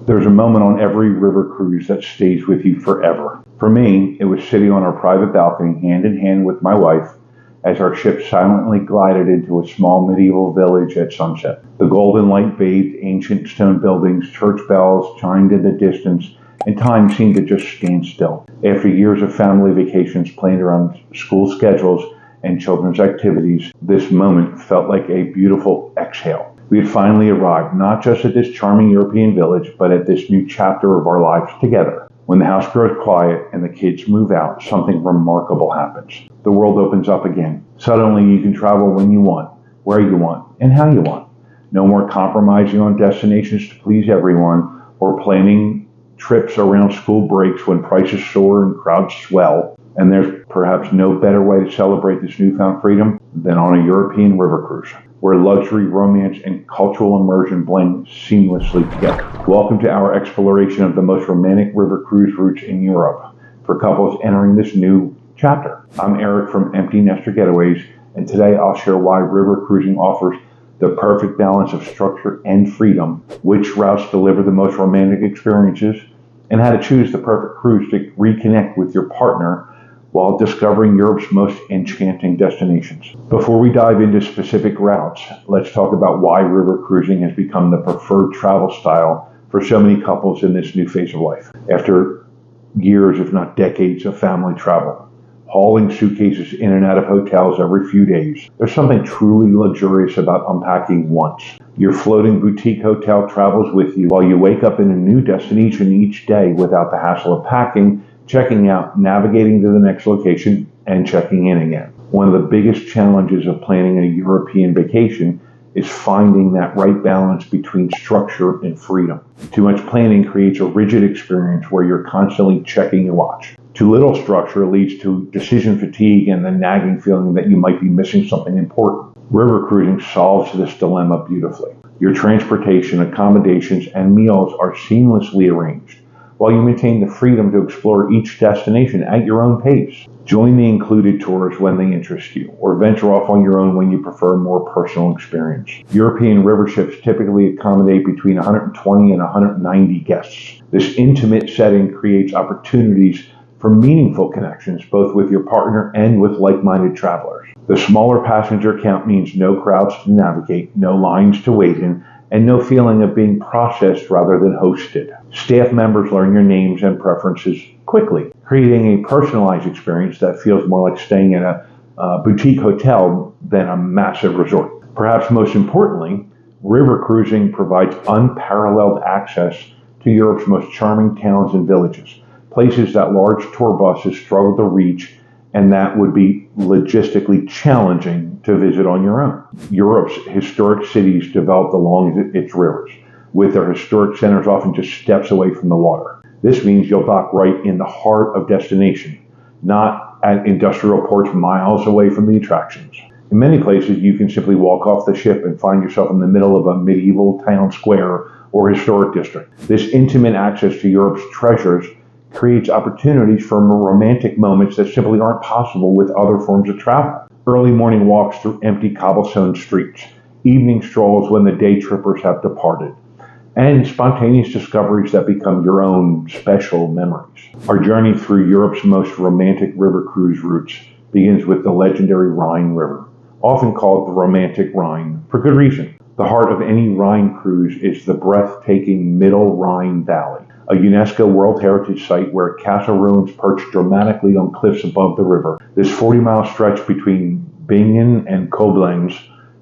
There's a moment on every river cruise that stays with you forever. For me, it was sitting on our private balcony, hand in hand with my wife, as our ship silently glided into a small medieval village at sunset. The golden light bathed ancient stone buildings, church bells chimed in the distance, and time seemed to just stand still. After years of family vacations planned around school schedules and children's activities, this moment felt like a beautiful exhale. We had finally arrived, not just at this charming European village, but at this new chapter of our lives together. When the house grows quiet and the kids move out, something remarkable happens. The world opens up again. Suddenly you can travel when you want, where you want, and how you want. No more compromising on destinations to please everyone or planning trips around school breaks when prices soar and crowds swell. And there's perhaps no better way to celebrate this newfound freedom than on a European river cruise, where luxury, romance, and cultural immersion blend seamlessly together. Welcome to our exploration of the most romantic river cruise routes in Europe for couples entering this new chapter. I'm Eric from Empty Nester Getaways, and today I'll share why river cruising offers the perfect balance of structure and freedom, which routes deliver the most romantic experiences, and how to choose the perfect cruise to reconnect with your partner while discovering Europe's most enchanting destinations. Before we dive into specific routes, let's talk about why river cruising has become the preferred travel style for so many couples in this new phase of life. After years, if not decades, of family travel, hauling suitcases in and out of hotels every few days, there's something truly luxurious about unpacking once. Your floating boutique hotel travels with you while you wake up in a new destination each day without the hassle of packing, checking out, navigating to the next location, and checking in again. One of the biggest challenges of planning a European vacation is finding that right balance between structure and freedom. Too much planning creates a rigid experience where you're constantly checking your watch. Too little structure leads to decision fatigue and the nagging feeling that you might be missing something important. River cruising solves this dilemma beautifully. Your transportation, accommodations, and meals are seamlessly arranged, while you maintain the freedom to explore each destination at your own pace. Join the included tours when they interest you, or venture off on your own when you prefer a more personal experience. European river ships typically accommodate between 120 and 190 guests. This intimate setting creates opportunities for meaningful connections, both with your partner and with like-minded travelers. The smaller passenger count means no crowds to navigate, no lines to wait in, and no feeling of being processed rather than hosted. Staff members learn your names and preferences quickly, creating a personalized experience that feels more like staying in a boutique hotel than a massive resort. Perhaps most importantly, river cruising provides unparalleled access to Europe's most charming towns and villages, places that large tour buses struggle to reach and that would be logistically challenging to visit on your own. Europe's historic cities developed along its rivers, with their historic centers often just steps away from the water. This means you'll dock right in the heart of destination, not at industrial ports miles away from the attractions. In many places, you can simply walk off the ship and find yourself in the middle of a medieval town square or historic district. This intimate access to Europe's treasures creates opportunities for romantic moments that simply aren't possible with other forms of travel. Early morning walks through empty cobblestone streets, evening strolls when the day trippers have departed, and spontaneous discoveries that become your own special memories. Our journey through Europe's most romantic river cruise routes begins with the legendary Rhine River, often called the romantic Rhine, for good reason. The heart of any Rhine cruise is the breathtaking Middle Rhine Valley, a UNESCO World Heritage Site where castle ruins perch dramatically on cliffs above the river. This 40-mile stretch between Bingen and Koblenz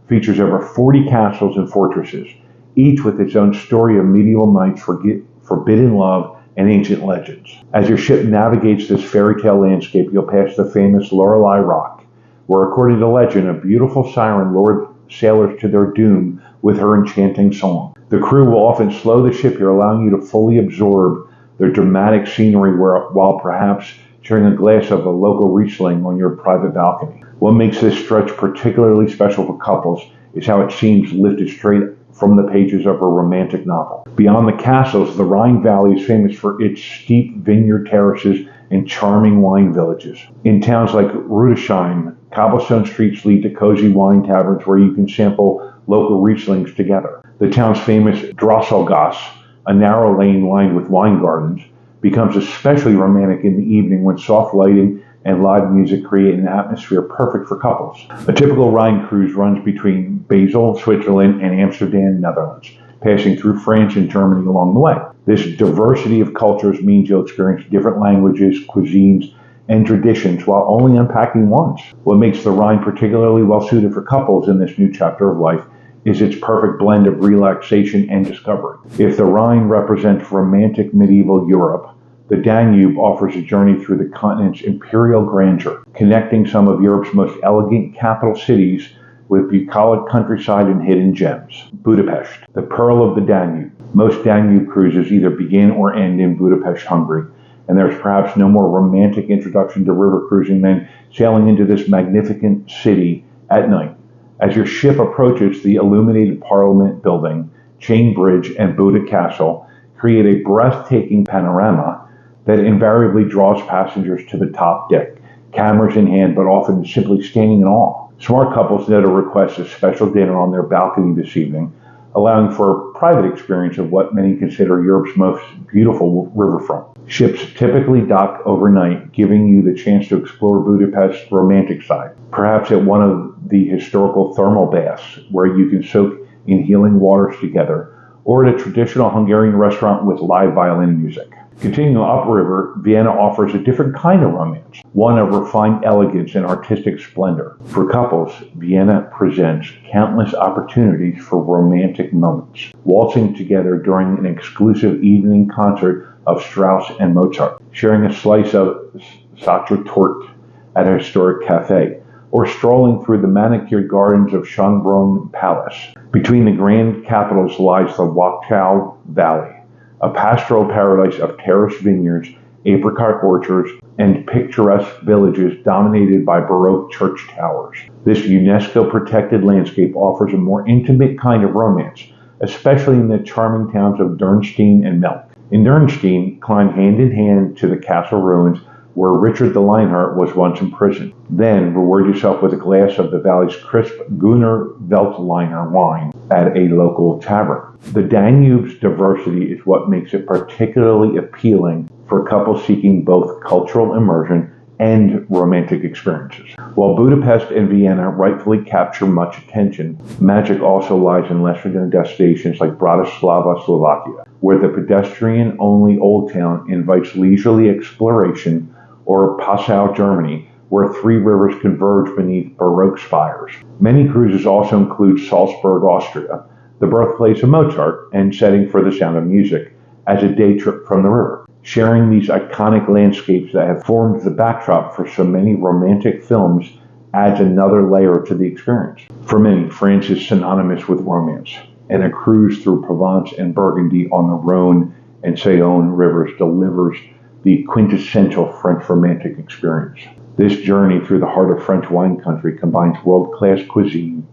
features over 40 castles and fortresses, each with its own story of medieval knights, forbidden love, and ancient legends. As your ship navigates this fairy tale landscape, you'll pass the famous Lorelei Rock, where, according to legend, a beautiful siren lured sailors to their doom with her enchanting song. The crew will often slow the ship here, allowing you to fully absorb the dramatic scenery while perhaps sharing a glass of a local Riesling on your private balcony. What makes this stretch particularly special for couples is how it seems lifted straight from the pages of a romantic novel. Beyond the castles, the Rhine Valley is famous for its steep vineyard terraces and charming wine villages. In towns like Rudolph, cobblestone streets lead to cozy wine taverns where you can sample local Rieslings together. The town's famous Drosselgasse a narrow lane lined with wine gardens, becomes especially romantic in the evening when soft lighting and live music create an atmosphere perfect for couples. A typical Rhine cruise runs between Basel, Switzerland, and Amsterdam, Netherlands, passing through France and Germany along the way. This diversity of cultures means you'll experience different languages, cuisines, and traditions while only unpacking once. What makes the Rhine particularly well suited for couples in this new chapter of life is its perfect blend of relaxation and discovery. If the Rhine represents romantic medieval Europe, the Danube offers a journey through the continent's imperial grandeur, connecting some of Europe's most elegant capital cities with bucolic countryside and hidden gems. Budapest, the pearl of the Danube. Most Danube cruises either begin or end in Budapest, Hungary, and there's perhaps no more romantic introduction to river cruising than sailing into this magnificent city at night. As your ship approaches the illuminated Parliament building, Chain Bridge, and Buda Castle, create a breathtaking panorama that invariably draws passengers to the top deck, cameras in hand, but often simply standing in awe. Smart couples know to request a special dinner on their balcony this evening, allowing for a private experience of what many consider Europe's most beautiful riverfront. Ships typically dock overnight, giving you the chance to explore Budapest's romantic side, perhaps at one of the historical thermal baths where you can soak in healing waters together, or at a traditional Hungarian restaurant with live violin music. Continuing upriver, Vienna offers a different kind of romance, one of refined elegance and artistic splendor. For couples, Vienna presents countless opportunities for romantic moments, waltzing together during an exclusive evening concert of Strauss and Mozart, sharing a slice of Sacher torte at a historic café, or strolling through the manicured gardens of Schönbrunn Palace. Between the grand capitals lies the Wachau Valley, a pastoral paradise of terraced vineyards, apricot orchards, and picturesque villages dominated by Baroque church towers. This UNESCO-protected landscape offers a more intimate kind of romance, especially in the charming towns of Dürnstein and Melk. In Dürnstein, climb hand in hand to the castle ruins where Richard the Lionheart was once imprisoned. Then reward yourself with a glass of the valley's crisp Gunnar Veltliner wine at a local tavern. The Danube's diversity is what makes it particularly appealing for couples seeking both cultural immersion and romantic experiences. While Budapest and Vienna rightfully capture much attention, magic also lies in lesser-known destinations like Bratislava, Slovakia, where the pedestrian-only Old Town invites leisurely exploration, or Passau, Germany, where three rivers converge beneath Baroque spires. Many cruises also include Salzburg, Austria, the birthplace of Mozart and setting for The Sound of Music, as a day trip from the river. Sharing these iconic landscapes that have formed the backdrop for so many romantic films adds another layer to the experience. For many, France is synonymous with romance, and a cruise through Provence and Burgundy on the Rhône and Saône rivers delivers the quintessential French romantic experience. This journey through the heart of French wine country combines world-class cuisine,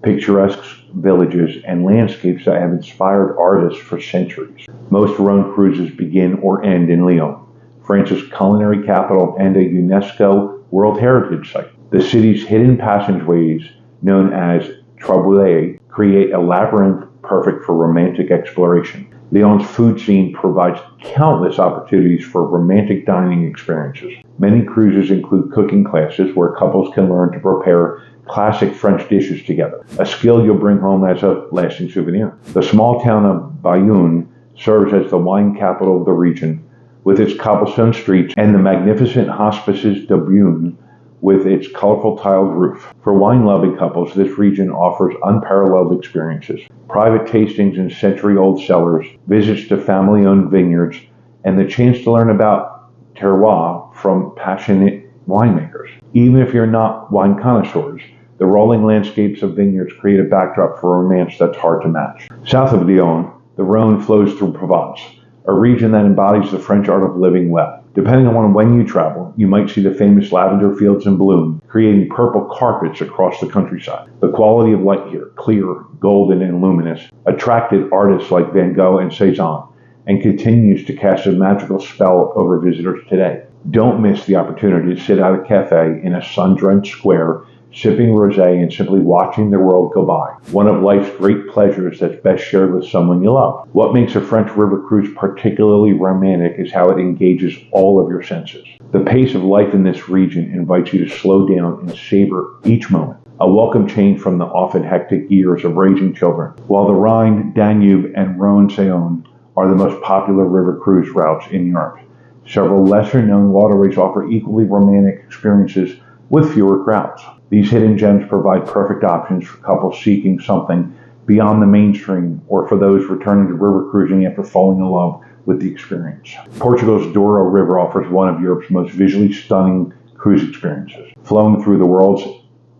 picturesque villages, and landscapes that have inspired artists for centuries. Most Rhône cruises begin or end in Lyon, France's culinary capital and a UNESCO World Heritage Site. The city's hidden passageways, known as traboules, create a labyrinth perfect for romantic exploration. Lyon's food scene provides countless opportunities for romantic dining experiences. Many cruises include cooking classes where couples can learn to prepare classic French dishes together, a skill you'll bring home as a lasting souvenir. The small town of Bayonne serves as the wine capital of the region, with its cobblestone streets and the magnificent Hospices de Beaune with its colorful tiled roof. For wine-loving couples, this region offers unparalleled experiences. Private tastings in century-old cellars, visits to family-owned vineyards, and the chance to learn about terroir from passionate winemakers. Even if you're not wine connoisseurs, the rolling landscapes of vineyards create a backdrop for romance that's hard to match. South of Lyon, the Rhône flows through Provence, a region that embodies the French art of living well. Depending on when you travel, you might see the famous lavender fields in bloom, creating purple carpets across the countryside. The quality of light here, clear, golden, and luminous, attracted artists like Van Gogh and Cézanne, and continues to cast a magical spell over visitors today. Don't miss the opportunity to sit at a cafe in a sun-drenched square, sipping rosé and simply watching the world go by. One of life's great pleasures that's best shared with someone you love. What makes a French river cruise particularly romantic is how it engages all of your senses. The pace of life in this region invites you to slow down and savor each moment. A welcome change from the often hectic years of raising children. While the Rhine, Danube, and Rhône Saône are the most popular river cruise routes in Europe, several lesser-known waterways offer equally romantic experiences with fewer crowds. These hidden gems provide perfect options for couples seeking something beyond the mainstream or for those returning to river cruising after falling in love with the experience. Portugal's Douro River offers one of Europe's most visually stunning cruise experiences. Flowing through the world's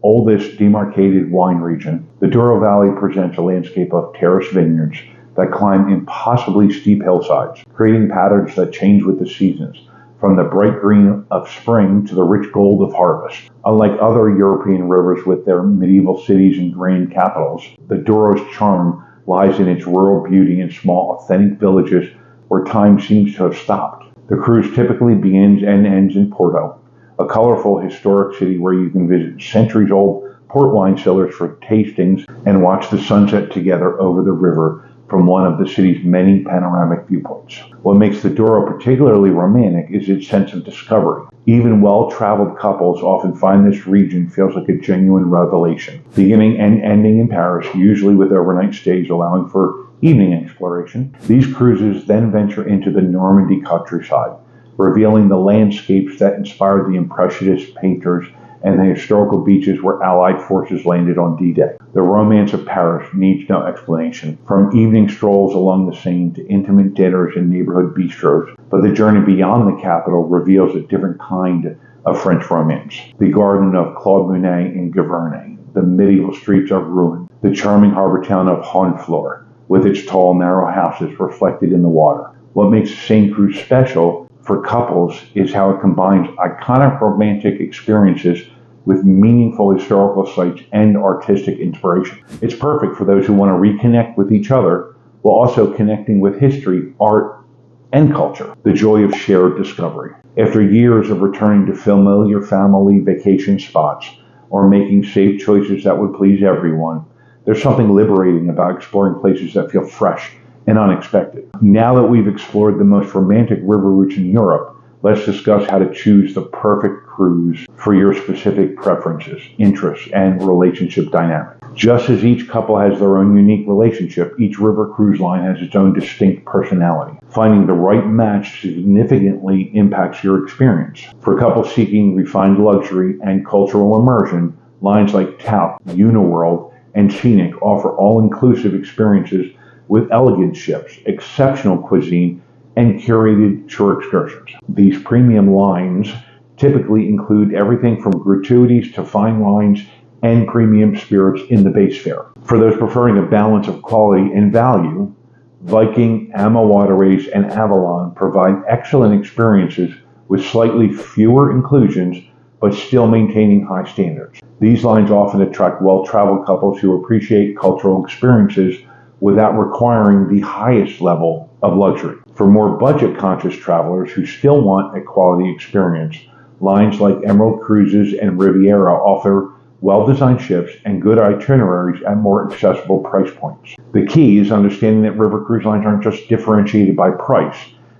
oldest demarcated wine region, the Douro Valley presents a landscape of terraced vineyards that climb impossibly steep hillsides, creating patterns that change with the seasons, from the bright green of spring to the rich gold of harvest. Unlike other European rivers with their medieval cities and grand capitals, the Douro's charm lies in its rural beauty and small, authentic villages where time seems to have stopped. The cruise typically begins and ends in Porto, a colorful historic city where you can visit centuries-old port wine cellars for tastings and watch the sunset together over the river from one of the city's many panoramic viewpoints. What makes the Douro particularly romantic is its sense of discovery. Even well-traveled couples often find this region feels like a genuine revelation, beginning and ending in Paris, usually with overnight stays allowing for evening exploration. These cruises then venture into the Normandy countryside, revealing the landscapes that inspired the Impressionist painters and the historical beaches where Allied forces landed on D-Day. The romance of Paris needs no explanation, from evening strolls along the Seine to intimate dinners in neighborhood bistros, but the journey beyond the capital reveals a different kind of French romance. The garden of Claude Monet in Giverny, the medieval streets of Rouen, the charming harbor town of Honfleur, with its tall, narrow houses reflected in the water. What makes the Seine cruise special for couples is how it combines iconic romantic experiences with meaningful historical sites and artistic inspiration. It's perfect for those who want to reconnect with each other while also connecting with history, art, and culture. The joy of shared discovery. After years of returning to familiar family vacation spots or making safe choices that would please everyone, there's something liberating about exploring places that feel fresh and unexpected. Now that we've explored the most romantic river routes in Europe, let's discuss how to choose the perfect cruise for your specific preferences, interests, and relationship dynamic. Just as each couple has their own unique relationship, each river cruise line has its own distinct personality. Finding the right match significantly impacts your experience. For couples seeking refined luxury and cultural immersion, lines like Tout, Uniworld, and Scenic offer all-inclusive experiences with elegant ships, exceptional cuisine, and curated shore excursions. These premium lines typically include everything from gratuities to fine wines and premium spirits in the base fare. For those preferring a balance of quality and value, Viking, Amma Waterways, and Avalon provide excellent experiences with slightly fewer inclusions, but still maintaining high standards. These lines often attract well-traveled couples who appreciate cultural experiences without requiring the highest level of luxury. For more budget-conscious travelers who still want a quality experience, lines like Emerald Cruises and Riviera offer well-designed ships and good itineraries at more accessible price points. The key is understanding that river cruise lines aren't just differentiated by price.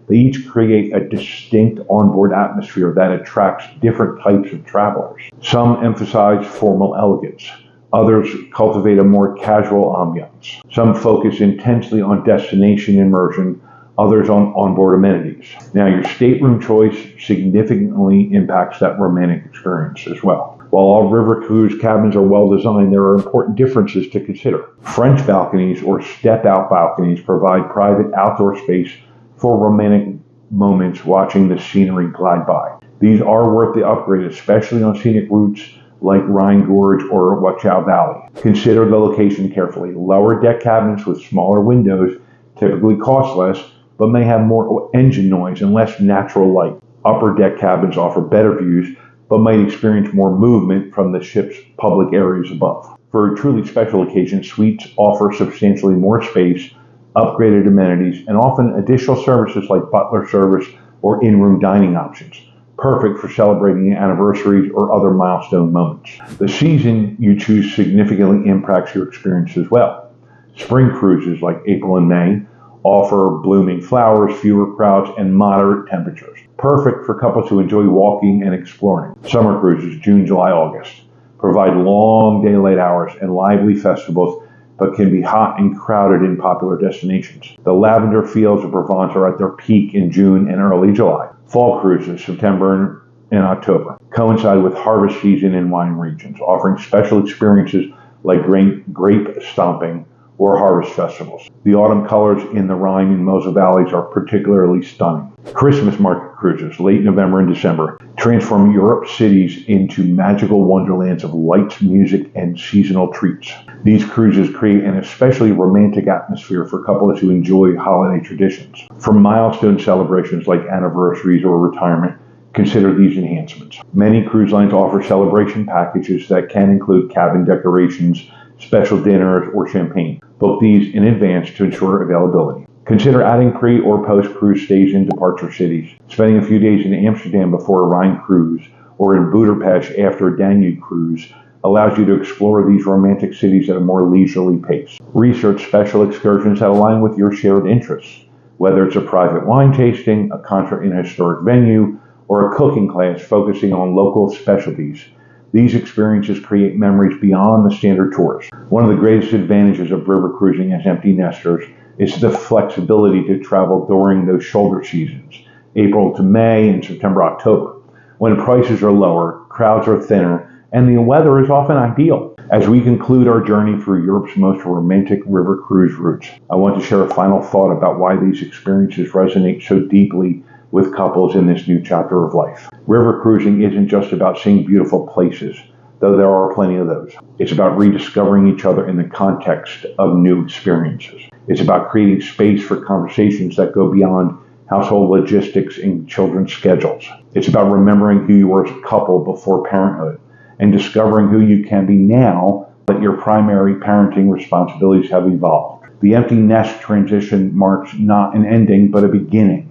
They each create a distinct onboard atmosphere that attracts different types of travelers. Some emphasize formal elegance. Others cultivate a more casual ambiance. Some focus intensely on destination immersion, others on onboard amenities. Now, your stateroom choice significantly impacts that romantic experience as well. While all river cruise cabins are well designed, there are important differences to consider. French balconies or step-out balconies provide private outdoor space for romantic moments watching the scenery glide by. These are worth the upgrade, especially on scenic routes like Rhine Gorge or Wachau Valley. Consider the location carefully. Lower deck cabins with smaller windows typically cost less, but may have more engine noise and less natural light. Upper deck cabins offer better views, but might experience more movement from the ship's public areas above. For truly special occasions, suites offer substantially more space, upgraded amenities, and often additional services like butler service or in-room dining options. perfect for celebrating anniversaries or other milestone moments. The season you choose significantly impacts your experience as well. Spring cruises like April and May offer blooming flowers, fewer crowds, and moderate temperatures. Perfect for couples who enjoy walking and exploring. Summer cruises, June, July, August, provide long daylight hours and lively festivals, but can be hot and crowded in popular destinations. The lavender fields of Provence are at their peak in June and early July. Fall cruises, September and October, coincide with harvest season in wine regions, offering special experiences like grape stomping or harvest festivals. The autumn colors in the Rhine and Moselle valleys are particularly stunning. Christmas market cruises, late November and December, transform Europe's cities into magical wonderlands of lights, music, and seasonal treats. These cruises create an especially romantic atmosphere for couples who enjoy holiday traditions. For milestone celebrations like anniversaries or retirement, consider these enhancements. Many cruise lines offer celebration packages that can include cabin decorations, special dinners, or champagne. Book these in advance to ensure availability. Consider adding pre- or post-cruise stays in departure cities. Spending a few days in Amsterdam before a Rhine cruise or in Budapest after a Danube cruise allows you to explore these romantic cities at a more leisurely pace. Research special excursions that align with your shared interests, whether it's a private wine tasting, a concert in a historic venue, or a cooking class focusing on local specialties. These experiences create memories beyond the standard tours. One of the greatest advantages of river cruising as empty nesters is the flexibility to travel during those shoulder seasons, April to May and September, October, when prices are lower, crowds are thinner, and the weather is often ideal. As we conclude our journey through Europe's most romantic river cruise routes, I want to share a final thought about why these experiences resonate so deeply with couples in this new chapter of life. River cruising isn't just about seeing beautiful places, though there are plenty of those. It's about rediscovering each other in the context of new experiences. It's about creating space for conversations that go beyond household logistics and children's schedules. It's about remembering who you were as a couple before parenthood and discovering who you can be now that your primary parenting responsibilities have evolved. The empty nest transition marks not an ending, but a beginning.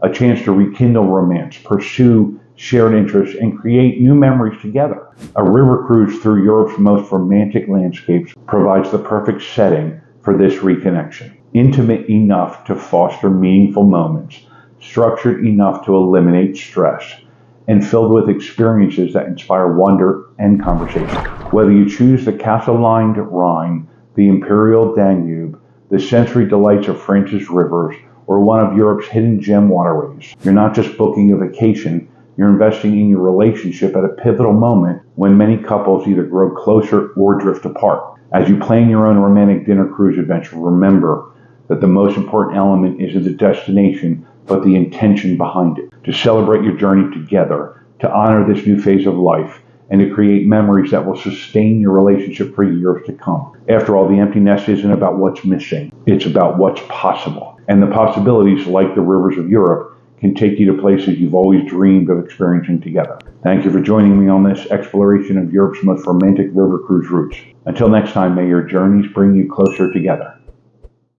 A chance to rekindle romance, pursue shared interests, and create new memories together. A river cruise through Europe's most romantic landscapes provides the perfect setting for this reconnection. Intimate enough to foster meaningful moments, structured enough to eliminate stress, and filled with experiences that inspire wonder and conversation. Whether you choose the castle-lined Rhine, the imperial Danube, the sensory delights of France's rivers, or one of Europe's hidden gem waterways, you're not just booking a vacation, you're investing in your relationship at a pivotal moment when many couples either grow closer or drift apart. As you plan your own romantic dinner cruise adventure, remember that the most important element isn't the destination, but the intention behind it. To celebrate your journey together, to honor this new phase of life, and to create memories that will sustain your relationship for years to come. After all, the empty nest isn't about what's missing, it's about what's possible. And the possibilities, like the rivers of Europe, can take you to places you've always dreamed of experiencing together. Thank you for joining me on this exploration of Europe's most romantic river cruise routes. Until next time, may your journeys bring you closer together.